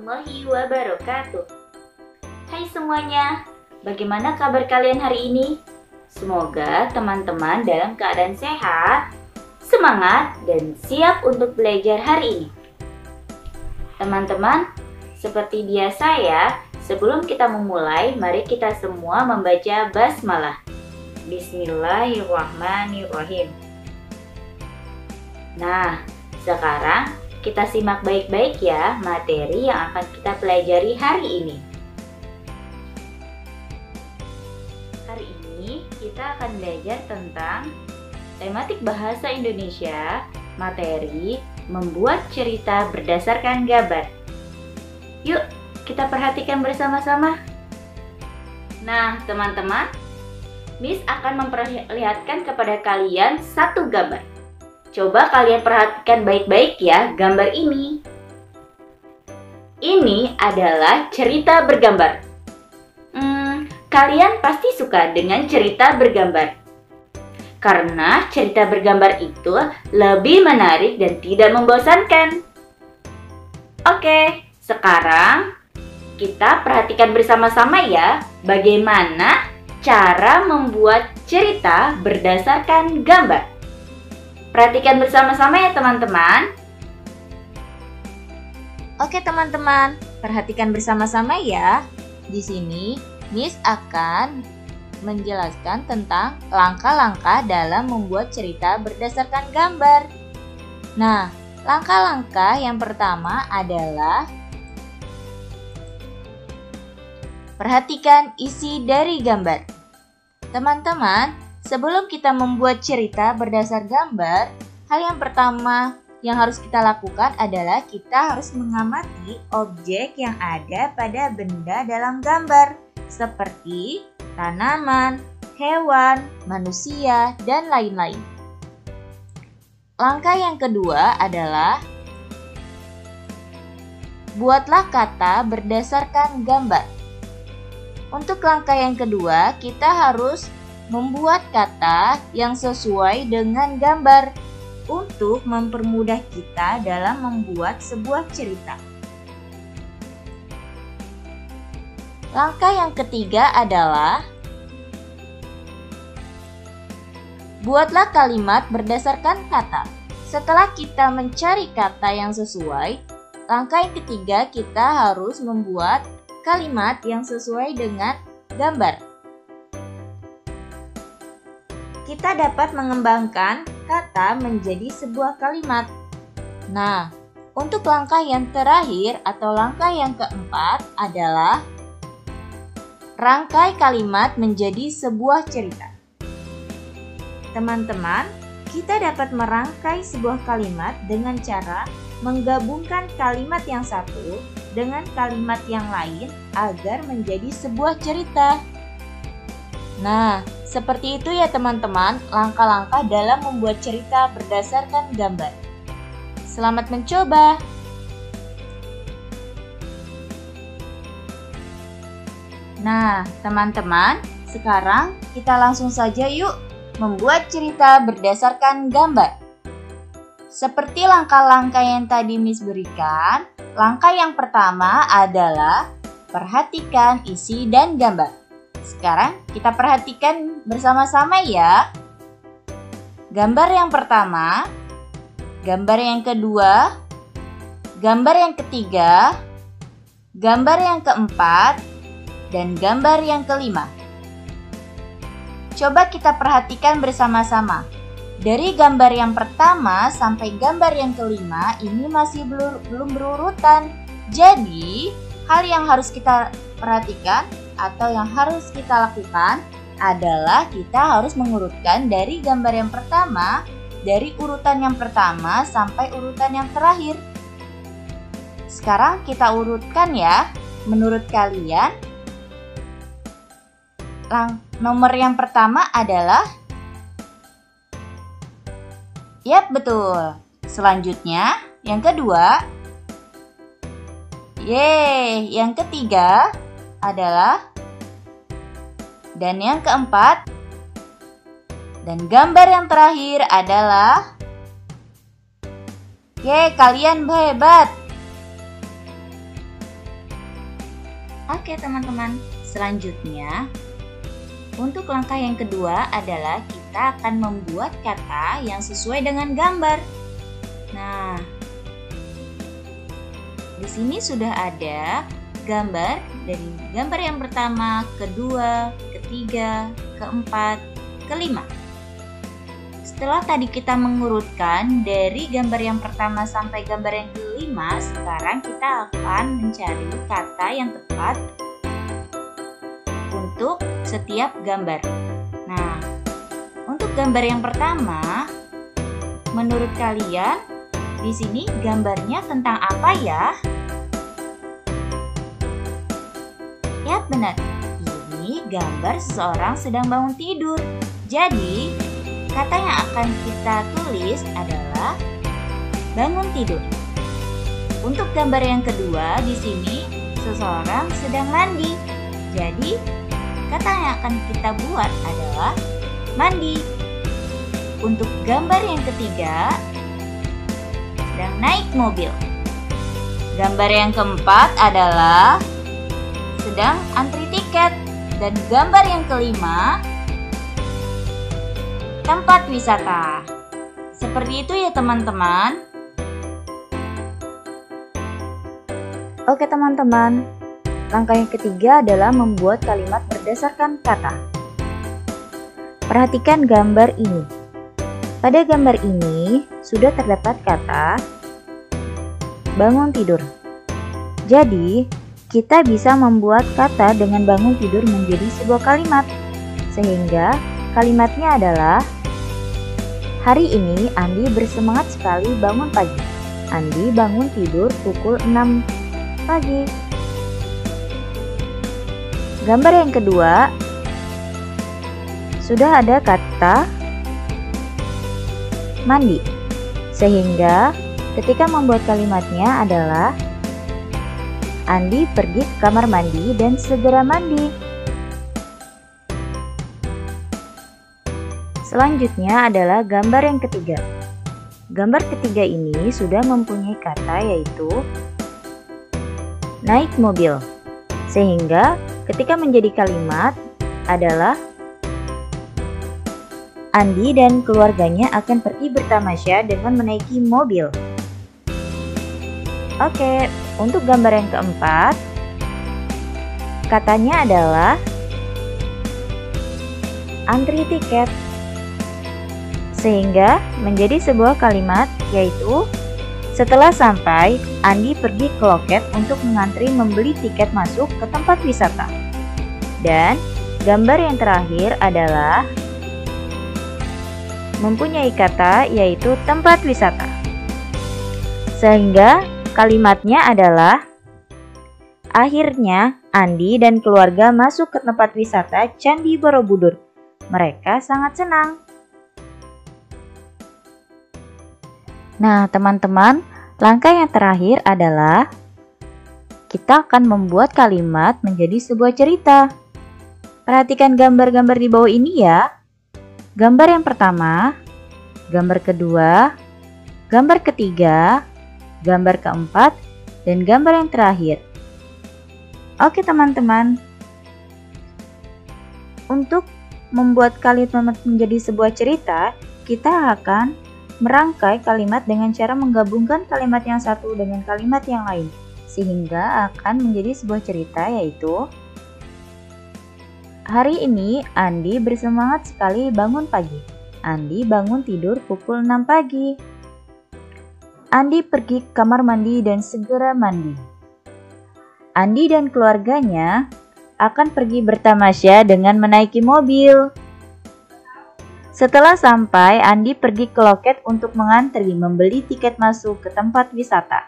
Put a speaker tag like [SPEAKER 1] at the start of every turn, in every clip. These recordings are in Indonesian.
[SPEAKER 1] warahmatullahi wabarakatuh. Hai semuanya, bagaimana kabar kalian hari ini? Semoga teman-teman dalam keadaan sehat, semangat, dan siap untuk belajar hari ini. Teman-teman, seperti biasa ya, sebelum kita memulai, mari kita semua membaca basmalah. Bismillahirrahmanirrahim. Nah, sekarang kita simak baik-baik ya materi yang akan kita pelajari hari ini. Hari ini kita akan belajar tentang tematik bahasa Indonesia, materi membuat cerita berdasarkan gambar. Yuk, kita perhatikan bersama-sama. Nah, teman-teman, Miss akan memperlihatkan kepada kalian satu gambar. Coba kalian perhatikan baik-baik ya gambar ini. Ini adalah cerita bergambar. Kalian pasti suka dengan cerita bergambar. Karena cerita bergambar itu lebih menarik dan tidak membosankan. Oke, sekarang kita perhatikan bersama-sama ya bagaimana cara membuat cerita berdasarkan gambar. Perhatikan bersama-sama ya teman-teman. Oke teman-teman, perhatikan bersama-sama ya. Di sini Miss akan menjelaskan tentang langkah-langkah dalam membuat cerita berdasarkan gambar. Nah, langkah-langkah yang pertama adalah perhatikan isi dari gambar. Teman-teman, sebelum kita membuat cerita berdasar gambar, hal yang pertama yang harus kita lakukan adalah kita harus mengamati objek yang ada pada benda dalam gambar, seperti tanaman, hewan, manusia, dan lain-lain. Langkah yang kedua adalah buatlah kata berdasarkan gambar. Untuk langkah yang kedua, kita harus membuat kata yang sesuai dengan gambar untuk mempermudah kita dalam membuat sebuah cerita. Langkah yang ketiga adalah buatlah kalimat berdasarkan kata. Setelah kita mencari kata yang sesuai, langkah yang ketiga kita harus membuat kalimat yang sesuai dengan gambar. Kita dapat mengembangkan kata menjadi sebuah kalimat. Nah, untuk langkah yang terakhir atau langkah yang keempat adalah rangkai kalimat menjadi sebuah cerita. Teman-teman, kita dapat merangkai sebuah kalimat dengan cara menggabungkan kalimat yang satu dengan kalimat yang lain agar menjadi sebuah cerita. Nah, seperti itu ya teman-teman, langkah-langkah dalam membuat cerita berdasarkan gambar. Selamat mencoba! Nah, teman-teman, sekarang kita langsung saja yuk membuat cerita berdasarkan gambar. Seperti langkah-langkah yang tadi Miss berikan, langkah yang pertama adalah perhatikan isi dan gambar. Sekarang kita perhatikan bersama-sama ya. Gambar yang pertama, gambar yang kedua, gambar yang ketiga, gambar yang keempat, dan gambar yang kelima. Coba kita perhatikan bersama-sama. Dari gambar yang pertama sampai gambar yang kelima ini masih belum berurutan. Jadi, hal yang harus kita perhatikan atau yang harus kita lakukan adalah kita harus mengurutkan dari gambar yang pertama, dari urutan yang pertama sampai urutan yang terakhir. Sekarang kita urutkan ya. Menurut kalian, nomor yang pertama adalah? Yap, betul. Selanjutnya, yang kedua. Yang ketiga adalah, dan yang keempat, dan gambar yang terakhir adalah, kalian hebat. Oke teman-teman, selanjutnya untuk langkah yang kedua adalah kita akan membuat kata yang sesuai dengan gambar. Nah, di sini sudah ada gambar dari gambar yang pertama, kedua, ketiga, keempat, kelima. Setelah tadi kita mengurutkan dari gambar yang pertama sampai gambar yang kelima, sekarang kita akan mencari kata yang tepat untuk setiap gambar. Nah, untuk gambar yang pertama, menurut kalian di sini gambarnya tentang apa ya? Ya benar, ini gambar seseorang sedang bangun tidur. Jadi, kata yang akan kita tulis adalah bangun tidur. Untuk gambar yang kedua, di sini seseorang sedang mandi. Jadi, kata yang akan kita buat adalah mandi. Untuk gambar yang ketiga, sedang naik mobil. Gambar yang keempat adalah sedang antri tiket. Dan gambar yang kelima, tempat wisata. Seperti itu ya teman-teman. Oke teman-teman, langkah yang ketiga adalah membuat kalimat berdasarkan kata. Perhatikan gambar ini. Pada gambar ini sudah terdapat kata bangun tidur. Jadi, kita bisa membuat kata dengan bangun tidur menjadi sebuah kalimat. Sehingga kalimatnya adalah hari ini Andi bersemangat sekali bangun pagi. Andi bangun tidur pukul 6 pagi. Gambar yang kedua, sudah ada kata mandi. Sehingga ketika membuat kalimatnya adalah Andi pergi ke kamar mandi dan segera mandi. Selanjutnya adalah gambar yang ketiga. Gambar ketiga ini sudah mempunyai kata yaitu naik mobil. Sehingga ketika menjadi kalimat adalah Andi dan keluarganya akan pergi bertamasya dengan menaiki mobil. Oke, untuk gambar yang keempat, katanya adalah antri tiket. Sehingga menjadi sebuah kalimat yaitu setelah sampai, Andi pergi ke loket untuk mengantri membeli tiket masuk ke tempat wisata. Dan gambar yang terakhir adalah mempunyai kata yaitu tempat wisata. Sehingga kalimatnya adalah akhirnya Andi dan keluarga masuk ke tempat wisata Candi Borobudur. Mereka sangat senang. Nah, teman-teman, langkah yang terakhir adalah kita akan membuat kalimat menjadi sebuah cerita. Perhatikan gambar-gambar di bawah ini ya. Gambar yang pertama, gambar kedua, gambar ketiga, gambar keempat, dan gambar yang terakhir. Oke teman-teman, untuk membuat kalimat menjadi sebuah cerita, kita akan merangkai kalimat dengan cara menggabungkan kalimat yang satu dengan kalimat yang lain, sehingga akan menjadi sebuah cerita yaitu hari ini Andi bersemangat sekali bangun pagi. Andi bangun tidur pukul 6 pagi. Andi pergi ke kamar mandi dan segera mandi. Andi dan keluarganya akan pergi bertamasya dengan menaiki mobil. Setelah sampai, Andi pergi ke loket untuk mengantri membeli tiket masuk ke tempat wisata.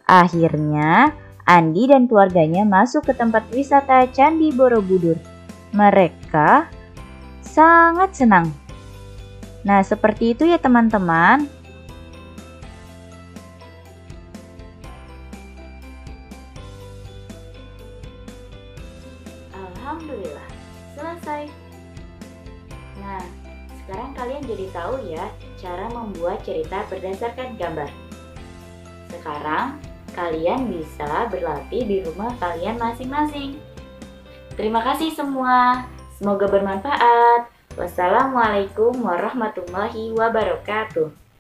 [SPEAKER 1] Akhirnya, Andi dan keluarganya masuk ke tempat wisata Candi Borobudur. Mereka sangat senang. Nah, seperti itu ya teman-teman. Alhamdulillah, selesai. Nah, sekarang kalian jadi tahu ya cara membuat cerita berdasarkan gambar. Sekarang,
[SPEAKER 2] kalian bisa berlatih di rumah kalian masing-masing. Terima kasih semua, semoga bermanfaat. Wassalamualaikum warahmatullahi wabarakatuh.